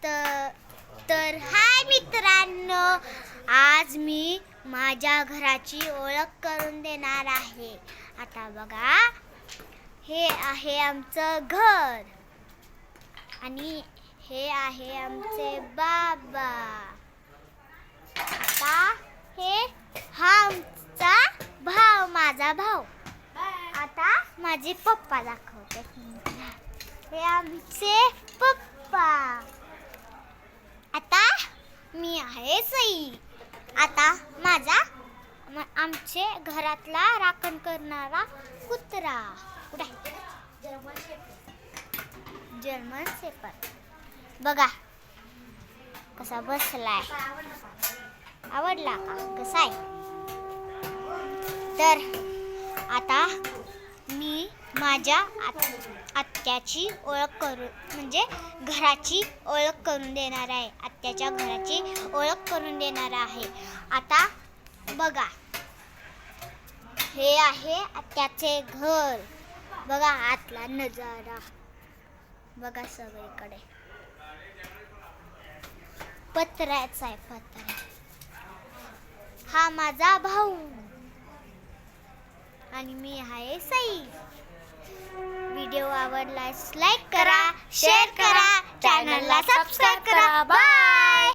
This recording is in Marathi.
तर हाय मित्रांनो, आज मी माझ्या घराची ओळख करून देणार आहे. आता बघा, हे आहे आमचं घर आणि हे आहे आमचे बाबा. आता हा आमचा भाऊ, माझा भाऊ. आता माझे पप्पा दाखवते. हे आमचे पप्पा. आता मी आहे सई. आता आमचे घरातला राखण करणारा कुत्रा कुठे आहे? German shepherd. बघा कसा बसलाय. आवडला का? कसा आहे? तर आता मी माझ्या आत्याची ओळख म्हणजे घराची ओळख करून देणार आहे. आत्याच्या घराची ओळख करून देणार आहे. आता बघा, हे आहे आत्याचे घर. बघा आतला नजारा. बघा सगळीकडे पत्र्याच आहे, पत्रा. हा माझा भाऊ आणि मी आहे सई. व्हिडिओ आवडल्यास लाईक करा, शेअर करा, चॅनलला सबस्क्राईब करा. बाय.